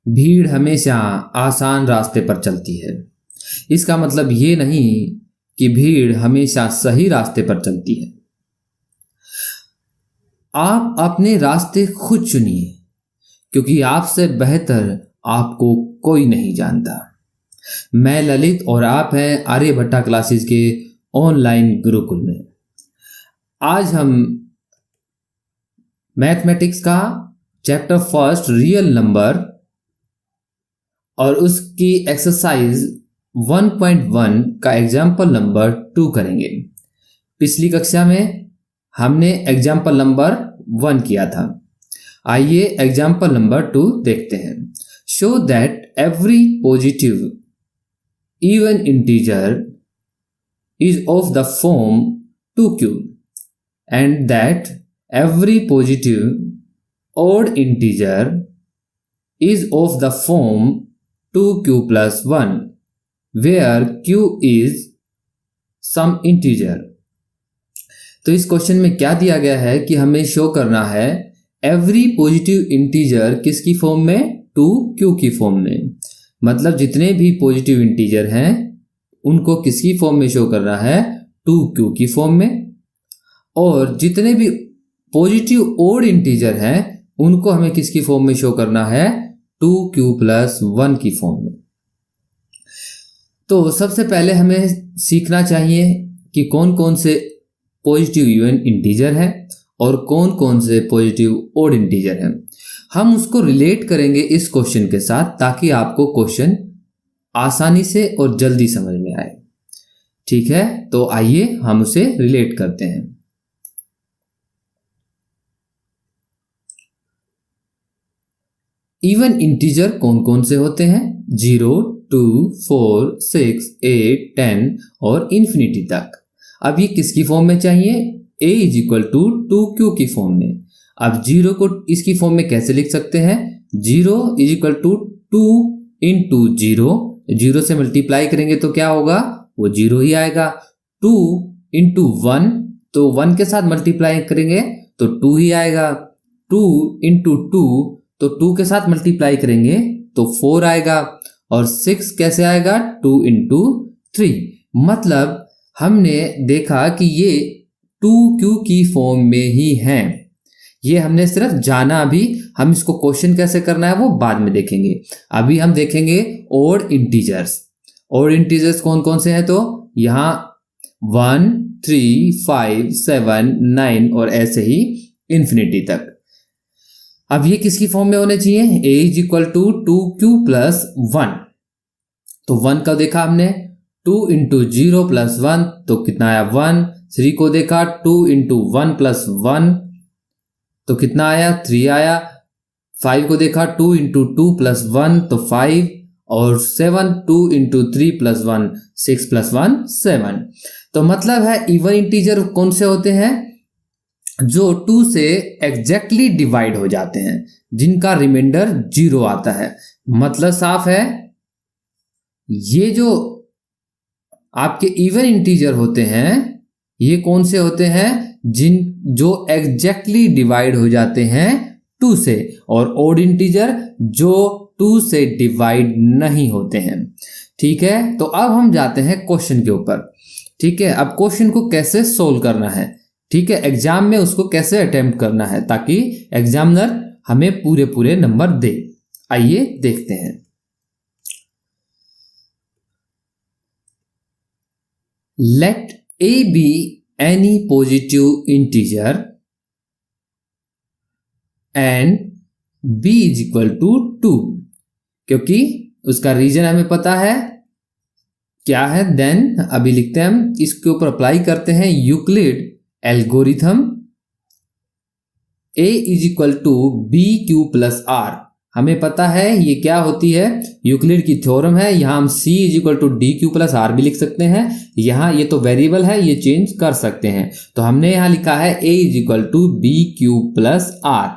भीड़ हमेशा आसान रास्ते पर चलती है। इसका मतलब ये नहीं कि भीड़ हमेशा सही रास्ते पर चलती है। आप अपने रास्ते खुद चुनिए, क्योंकि आपसे बेहतर आपको कोई नहीं जानता। मैं ललित और आप हैं आर्यभट्टा क्लासेस के ऑनलाइन गुरुकुल में। आज हम मैथमेटिक्स का चैप्टर फर्स्ट रियल नंबर और उसकी एक्सरसाइज 1.1 का एग्जाम्पल नंबर 2 करेंगे। पिछली कक्षा में हमने एग्जाम्पल नंबर 1 किया था। आइए एग्जाम्पल नंबर 2 देखते हैं। Show that every positive even integer is of the form 2q and that every positive odd integer is of the form 2q plus 1 where q is some integer। तो इस question में क्या दिया गया है कि हमें शो करना है एवरी पॉजिटिव इंटीजर किसकी फॉर्म में, 2q की फॉर्म में। मतलब जितने भी पॉजिटिव इंटीजर हैं उनको किसकी फॉर्म में शो करना है, 2q की फॉर्म में। और जितने भी पॉजिटिव ओड इंटीजर हैं उनको हमें किसकी फॉर्म में शो करना है, 2q plus 1 की फॉर्म में। तो सबसे पहले हमें सीखना चाहिए कि कौन कौन से पॉजिटिव इवन इंटीजर हैं और कौन कौन से पॉजिटिव ओड इंटीजर हैं। हम उसको रिलेट करेंगे इस क्वेश्चन के साथ ताकि आपको क्वेश्चन आसानी से और जल्दी समझ में आए। ठीक है, तो आइए हम उसे रिलेट करते हैं। इवन इंटीजर कौन कौन से होते हैं, 0, 2, 4, 6, 8, 10 और इन्फिनिटी तक। अब ये किसकी फॉर्म में चाहिए, a = 2q की फॉर्म में। अब 0 को इसकी फॉर्म में कैसे लिख सकते हैं, 0 = 2 × 0, 0 से मल्टीप्लाई करेंगे तो क्या होगा, वो 0 ही आएगा। 2 × 1, तो 1 के साथ मल्टीप्लाई करेंगे तो 2 ही आएगा। 2 × 2, तो 2 के साथ मल्टीप्लाई करेंगे तो 4 आएगा। और 6 कैसे आएगा, 2 × 3। मतलब हमने देखा कि ये 2q की फॉर्म में ही हैं। ये हमने सिर्फ जाना। अभी हम इसको क्वेश्चन कैसे करना है वो बाद में देखेंगे। अभी हम देखेंगे ओड इंटीजर्स। ओड इंटीजर्स कौन कौन से हैं, तो यहाँ 1, 3, 5, 7, 9 और ऐसे ही इन्फिनिटी तक। अब ये किसकी फॉर्म में होने चाहिए, a = 2q plus 1। तो 1 का देखा हमने, 2 × 0 plus 1 तो कितना आया, 1। 3 को देखा, 2 × 1 plus 1 तो कितना आया, 3 आया। 5 को देखा, 2 × 2 plus 1 तो 5। और 7, 2 × 3 plus 1, 6 plus 1 7। तो मतलब है इवन इंटीजर कौन से होते हैं, जो 2 से एग्जैक्टली डिवाइड हो जाते हैं, जिनका रिमाइंडर 0 आता है। मतलब साफ है, ये जो आपके इवन इंटीजर होते हैं ये कौन से होते हैं, जो एग्जैक्टली डिवाइड हो जाते हैं 2 से। और ओड इंटीजर जो 2 से डिवाइड नहीं होते हैं। ठीक है, तो अब हम जाते हैं क्वेश्चन के ऊपर। ठीक है, अब क्वेश्चन को कैसे सोल्व करना है, ठीक है, एग्जाम में उसको कैसे अटेम्प्ट करना है ताकि एग्जामिनर हमें पूरे पूरे नंबर दे। आइए देखते हैं। Let a be any positive integer and b = 2। क्योंकि उसका रीजन हमें पता है क्या है, देन अभी लिखते हैं हम इसके ऊपर अप्लाई करते हैं Euclid algorithm. a = bq plus r हमें पता है ये क्या होती है, यूक्लिड की थ्योरम है। यहाँ हम c = dq plus r भी लिख सकते हैं। यहाँ ये तो वेरिएबल है, ये चेंज कर सकते हैं। तो हमने यहाँ लिखा है a = bq plus r।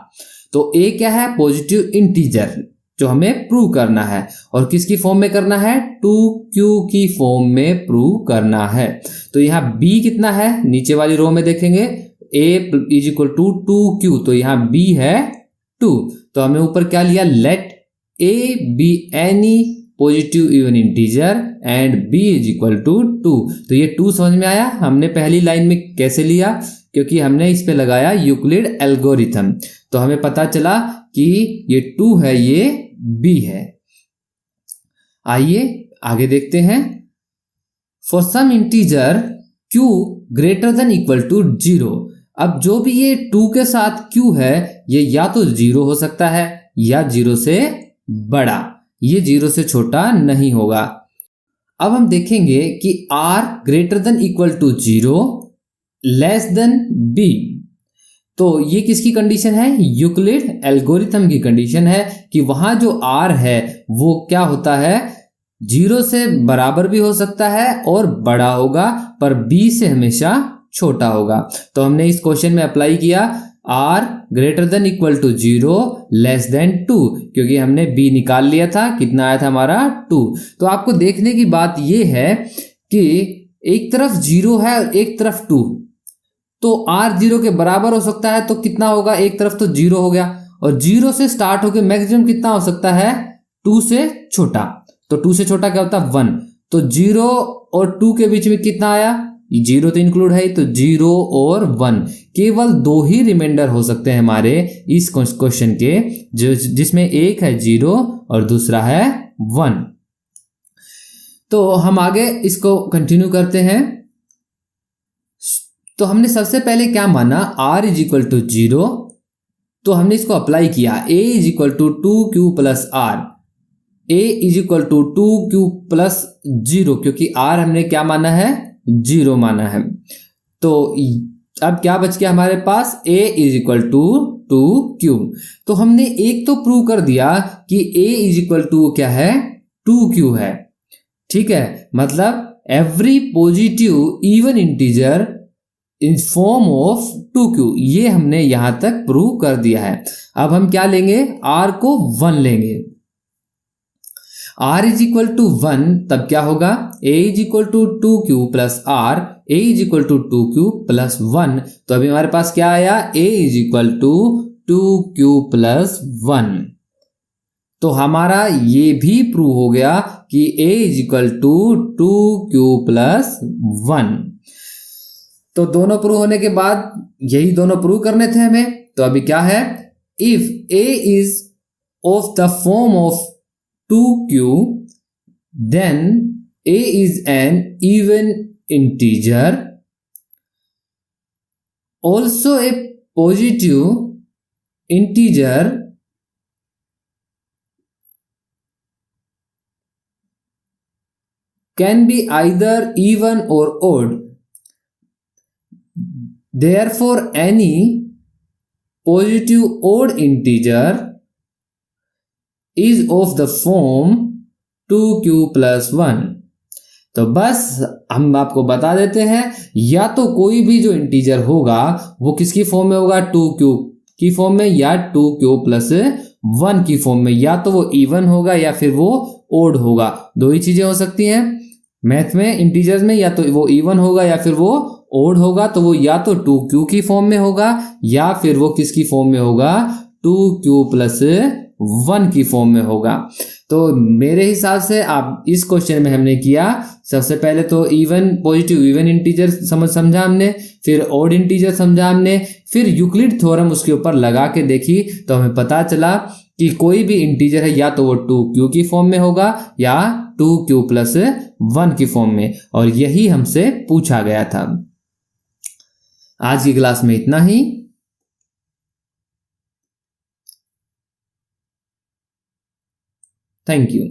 तो a क्या है, पॉजिटिव इंटीजर जो हमें प्रूव करना है। और किसकी फॉर्म में करना है, 2q की फॉर्म में प्रूव करना है। तो यहाँ b कितना है, नीचे वाली रो में देखेंगे a = 2q, तो यहाँ b है 2। तो हमें ऊपर क्या लिया, let A B any positive even integer and B is equal to 2। तो ये 2 समझ में आया हमने पहली लाइन में कैसे लिया, क्योंकि हमने इस पे लगाया यूक्लिड एल्गोरिथम। तो हमें पता चला कि ये 2 है, ये b है। आइए आगे देखते हैं। For some integer q greater than equal to 0। अब जो भी ये 2 के साथ q है, ये या तो 0 हो सकता है या 0 से बड़ा, ये 0 से छोटा नहीं होगा। अब हम देखेंगे कि r greater than equal to 0 less than b। तो ये किसकी कंडीशन है? यूक्लिड एल्गोरिथम की कंडीशन है कि वहां जो r है वो क्या होता है, 0 से बराबर भी हो सकता है और बड़ा होगा, पर b से हमेशा छोटा होगा। तो हमने इस क्वेश्चन में अप्लाई किया r greater than equal to 0 less than 2, क्योंकि हमने b निकाल लिया था। कितना आया था हमारा? 2। तो आपको देखने की बात यह है कि एक तरफ 0 है और एक तरफ 2, तो r 0 के बराबर हो सकता है, तो कितना होगा? एक तरफ तो 0 हो गया, और 0 से स्टार्ट होकर मैक्सिमम कितना हो सकता है? 2 से छोटा। तो 2 से छोटा क्या होता है? 1। तो 0 और 2 के बीच में कितना आया? 0 तो इंक्लूड है, तो 0 और 1, केवल 2 ही रिमाइंडर हो सकते हैं हमारे इस क्वेश्चन के, जिसमें एक है 0 और दूसरा है 1। तो हम आगे इसको कंटिन्यू करते हैं। तो हमने सबसे पहले क्या माना? r is equal to 0। तो हमने इसको अप्लाई किया, a is equal to 2q plus r, a is equal to 2q plus 0, क्योंकि r हमने क्या माना है? 0 माना है। तो अब क्या बच गया हमारे पास? a is equal to 2q। तो हमने एक तो प्रूव कर दिया कि a इज इक्वल टू क्या है? 2q है। ठीक है, मतलब every positive even integer in form of 2q, ये हमने यहां तक प्रूव कर दिया है। अब हम क्या लेंगे? r को 1 लेंगे। r इज इक्वल टू 1, तब क्या होगा? a is equal to 2q plus r, a is equal to 2q plus 1। तो अभी हमारे पास क्या आया? a is equal to 2q plus 1। तो हमारा ये भी प्रूव हो गया कि a is equal to 2q plus 1। तो दोनों प्रूव होने के बाद यही दोनों प्रूव करने थे हमें। तो अभी क्या है? If a is of the form of 2q, then a is an even integer, also a positive integer, can be either even or odd. Therefore, any positive odd integer is of the form 2q plus 1। तो बस हम आपको बता देते हैं, या तो कोई भी जो इंटीजर होगा वो किसकी फॉर्म में होगा? 2q की फॉर्म में, या 2q प्लस 1 की फॉर्म में। या तो वो इवन होगा या फिर वो ओड होगा, दो ही चीजें हो सकती हैं मैथ में, इंटीजर्स में। या तो वो इवन होगा या फिर वो ओड होगा। तो वो या तो 2q की फॉर्म में होगा या फिर वो किसकी फॉर्म में होगा? 2q प्लस 1 की फॉर्म में होगा। तो मेरे हिसाब से आप इस क्वेश्चन में हमने किया, सबसे पहले तो इवन पॉजिटिव इवन इंटीजर समझा हमने, फिर ऑड इंटीजर समझा हमने, फिर यूक्लिड थ्योरम उसके ऊपर लगा के देखी। तो हमें पता चला कि कोई भी इंटीजर है या तो वो 2q की फॉर्म में होगा या 2q प्लस 1 की फॉर्म में, और यही हमसे पूछा गया था। आज की क्लास में इतना ही। Thank you.